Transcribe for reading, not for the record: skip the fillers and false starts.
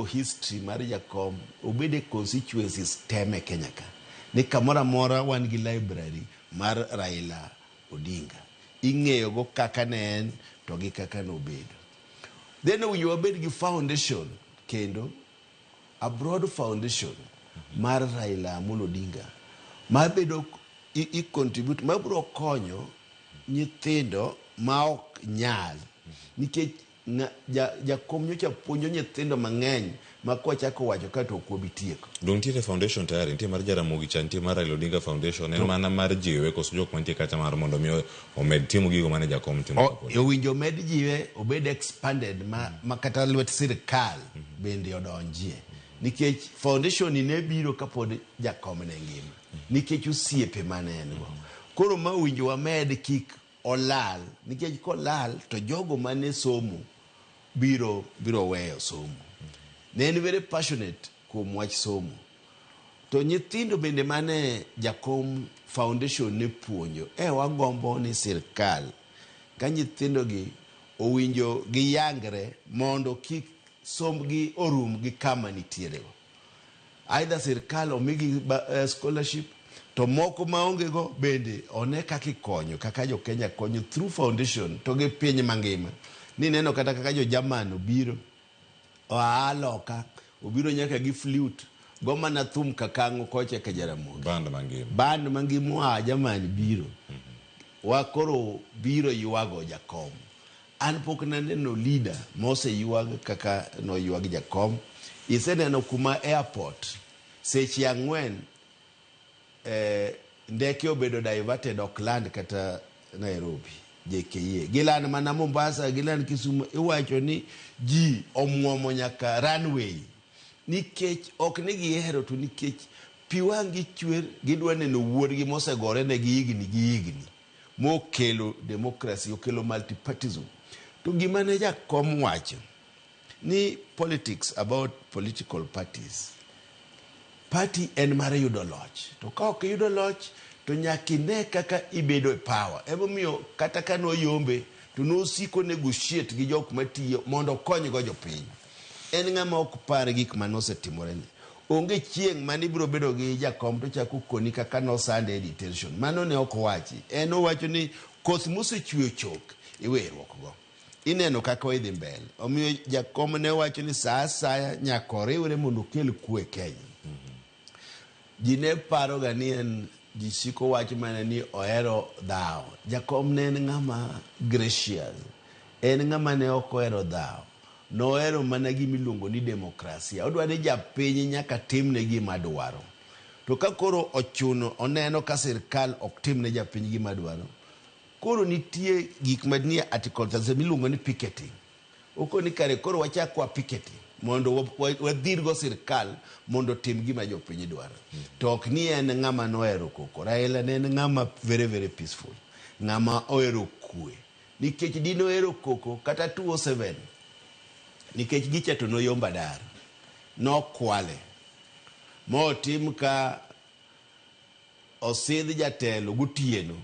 history mar jakom obede constituencies teme Kenya ka ni kamora mora wan gi library mar Raila Odinga ing'eyo go kaka ne en to gi kaka no bedo then you obed gi foundation kendo a broad foundation mar Raila Odinga ma bedo I contribute ma bro konyo nyithindo ma ok nyal nikech jakom nyocha puonjo nyithindo mang'eny ma kochako wacho ka to ko bitieko dong tiere foundation tayari nitie mar Ramogi cha nitie mar Raila Odinga foundation en mana mar jiwe koso jok mantie kacha mar mondo mi omed timo gigo mane jakom timo owinjo med jiwe obed expanded ma kata lwet sirkal bende odonjie nikech foundation ne biro kapod jakom ne ngima nikech osiepe manene go koro ma winjo wa med kik olal nikech kolal to jogo mane somo biro weyo somo ne en very passionate kuom wach somo to nyithindo bende mane jakom foundation ne puonjo wagombo ni sirkal ka nyithindo gi owinjo gi yangre mondo kik sombgi orum gi kama nitiere go either sirkal omigi scholarship to moko maonge go bende one kaka ikonyo kaka jo Kenya konyo through foundation to gi piny mangima ni neno kata kaka jo German obiro aloka obiro nyaka gi flute goma na thum kakango koche ka Jaramogi band mangima German biro wakoro biro yuago jakom an pok naneno leader mose yuag kaka no yuag jakom iseneno kuma airport seche 4 ndeke obedo diverted Auckland kata Nairobi JKA gilan mana Mombasa gilan Kisumu iwacho ni ji omwomo nyaka runway nikech ok ni gihero to nikech piwangi chwer gidwa neno wuodgi mosegore ne gi higni mokelo democracy okelo multipartyism to gima ne jakom wacho ni politics about political parties party en mar yudo loch to ka ok yudo loch to nyaki ne kaka ibedo e power emomiyo kata ka no yombe to no siko negotiate gi jok matiyo mondo kony go jopiny en ng'ama ok par gik manosetimore ni onge chieng' mani biro bedo gi jakom to chako koni kaka no sande detention mano ne ok wachi en owacho ni koth mosechweyo chok iwerruok go ineno kaka idhi mbele omiyo jakom ne wacho ni saa asaya nyaka oriwre mondo kel kwe Kenya ji ne paro ga ni en ji siko wach mana ni ohero dhao jakom ne en ng'ama gracious en ng'ama ne ok ohero dhao nohero mana gimiluongo ni demokrasia odwa ni japiny nyaka timne gima dwaro to ka koro ochuno oneno ka sirkal ok timne japiny gima dwaro koro nitie gik manie article 30 miluongo ni picketing oko ni kare koro wachakwa picketing mondo wadhirgo sirkal mondo tim gima jopiny dwaro to ok ni en ng'ama nohero koko Raila ne en ng'ama very very peaceful ng'ama ohero kwe nikech dino hero koko kata 207 nikech gicha to noyomba dar nokwale motim ka osidh jatelo gotieno